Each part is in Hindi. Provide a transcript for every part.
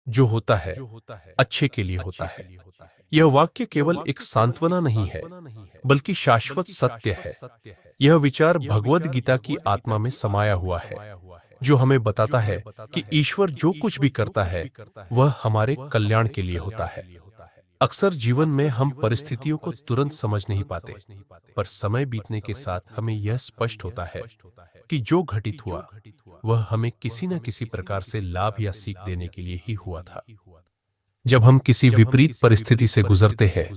जो होता है अच्छे के लिए होता है। यह वाक्य केवल एक सांत्वना नहीं है, बल्कि शाश्वत सत्य है। यह विचार भगवद गीता की आत्मा में समाया हुआ है, जो हमें बताता है कि ईश्वर जो कुछ भी करता है वह हमारे कल्याण के लिए होता है। अक्सर जीवन में हम परिस्थितियों को तुरंत समझ नहीं पाते, पर समय बीतने के साथ हमें यह स्पष्ट होता है कि जो घटित हुआ वह हमें किसी न किसी प्रकार से लाभ या सीख देने के लिए ही हुआ था। जब हम किसी विपरीत परिस्थिति से गुजरते हैं,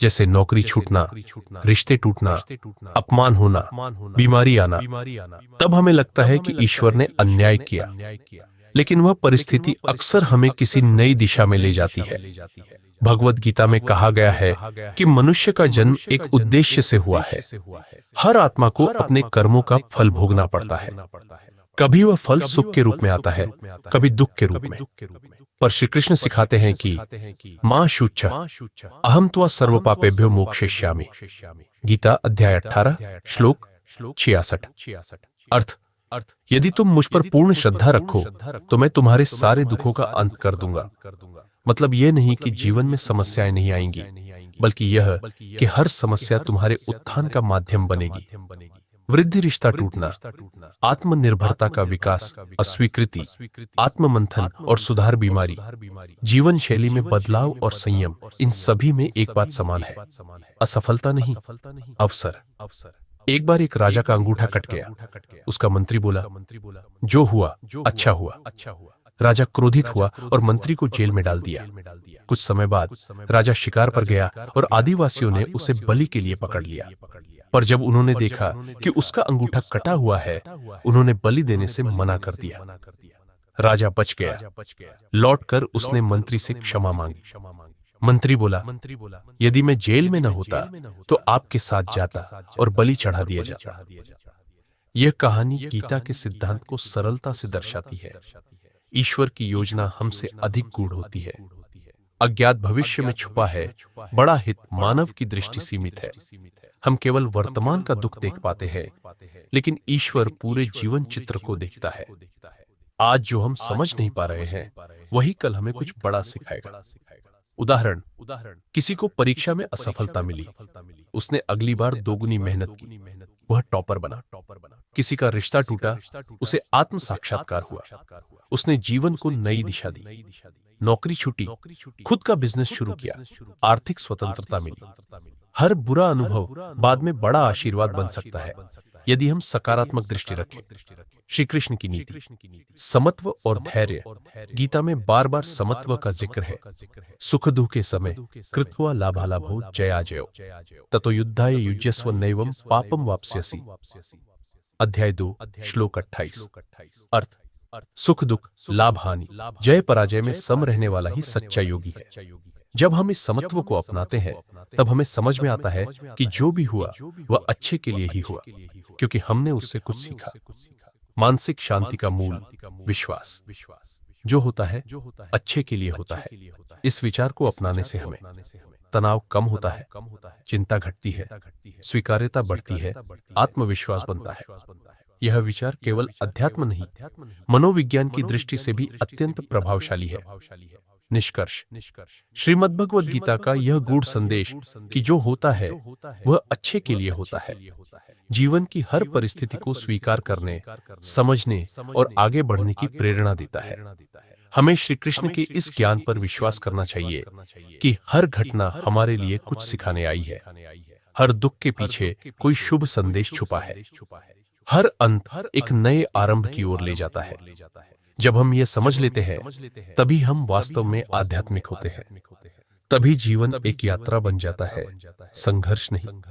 जैसे नौकरी छूटना, रिश्ते टूटना, अपमान होना, बीमारी आना, तब हमें लगता है कि ईश्वर ने अन्याय किया। लेकिन वह परिस्थिति अक्सर हमें किसी नई दिशा में ले जाती है। भगवद गीता में कहा गया है कि मनुष्य का जन्म एक उद्देश्य से हुआ है। हर आत्मा को अपने कर्मों का फल भोगना पड़ता है। कभी वह फल सुख के रूप में आता है, कभी दुख के रूप में। पर श्री कृष्ण सिखाते हैं कि मां शुच्च अहम त्वा सर्व पापेभ्यो मोक्षयिष्यामि। गीता अध्याय 18 श्लोक 66। अर्थ, यदि तुम मुझ पर पूर्ण श्रद्धा रखो तो मैं तुम्हारे सारे दुखों का अंत कर दूंगा। मतलब यह नहीं कि जीवन में समस्याएं नहीं आएंगी, बल्कि यह कि हर समस्या तुम्हारे उत्थान का माध्यम बनेगी। वृद्धि, रिश्ता टूटना, आत्मनिर्भरता का विकास, अस्वीकृति, आत्ममंथन और सुधार, बीमारी, जीवन शैली में बदलाव और संयम, इन सभी में एक बात समान है, असफलता नहीं, अवसर। एक बार एक राजा का अंगूठा कट गया। उसका मंत्री बोला, जो हुआ अच्छा हुआ। राजा क्रोधित हुआ और मंत्री को जेल में डाल दिया। कुछ समय बाद राजा शिकार पर गया और आदिवासियों ने उसे बलि के लिए पकड़ लिया। पर जब उन्होंने देखा कि उसका अंगूठा कटा हुआ है, उन्होंने बलि देने से मना कर दिया। राजा बच गया। लौटकर उसने मंत्री से क्षमा मांगी। मंत्री बोला, यदि मैं जेल में न होता तो आपके साथ जाता और बलि चढ़ा दिया जाता। यह कहानी गीता के सिद्धांत को सरलता से दर्शाती है। ईश्वर की योजना हमसे अधिक गूढ़ होती है। अज्ञात भविष्य में छुपा है, बड़ा हित मानव की दृष्टि सीमित है। हम केवल वर्तमान का दुख देख पाते हैं, लेकिन ईश्वर पूरे जीवन चित्र को देखता है। आज जो हम समझ नहीं पा रहे हैं, वही कल हमें कुछ बड़ा सिखाएगा। उदाहरण, किसी को परीक्षा में असफलता मिली। उसने अगली बार दोगुनी मेहनत की, वह टॉपर बना। किसी का रिश्ता टूटा, उसे आत्म साक्षात्कार हुआ। उसने जीवन को नई दिशा दी। नौकरी छूटी, खुद का बिजनेस शुरू किया, आर्थिक स्वतंत्रता मिली। हर बुरा अनुभव बाद में बड़ा आशीर्वाद बन सकता है, यदि हम सकारात्मक दृष्टि रखें। श्री कृष्ण की नीति, समत्व और धैर्य। गीता में बार बार समत्व का जिक्र है। सुख दुख के समय कृत्वा लाभालाभो जयाजयो ततो युद्धाय युज्यस्व नैवं पापम वाप्स्यसि। अध्याय 2 श्लोक 28। अर्थ, सुख दुख, लाभ हानि, जय पराजय में सम रहने वाला ही सच्चा योगी है। जब हम इस समत्व को अपनाते हैं, तब हमें समझ में आता है कि जो भी हुआ वह अच्छे के लिए ही हुआ, क्योंकि हमने उससे कुछ सीखा। मानसिक शांति का मूल विश्वास, जो होता है अच्छे के लिए होता है। इस विचार को अपनाने से हमें तनाव कम होता है, चिंता घटती है, स्वीकार्यता बढ़ती है, आत्मविश्वास बनता है। यह विचार केवल अध्यात्म नहीं, मनोविज्ञान की दृष्टि से भी अत्यंत प्रभावशाली है। निष्कर्ष, श्रीमद्भगवद गीता का यह गूढ़ संदेश कि जो होता है वह अच्छे के लिए होता है, जीवन की हर परिस्थिति को स्वीकार करने, समझने और आगे बढ़ने की प्रेरणा देता है। हमें श्री कृष्ण के इस ज्ञान पर विश्वास करना चाहिए कि हर घटना हमारे लिए कुछ सिखाने आई है। हर दुख के पीछे कोई शुभ संदेश छुपा है। हर अंत एक नए आरंभ की ओर ले जाता है। जब हम ये समझ लेते हैं, तभी हम वास्तव में आध्यात्मिक होते हैं। तभी जीवन एक यात्रा बन जाता है, संघर्ष नहीं।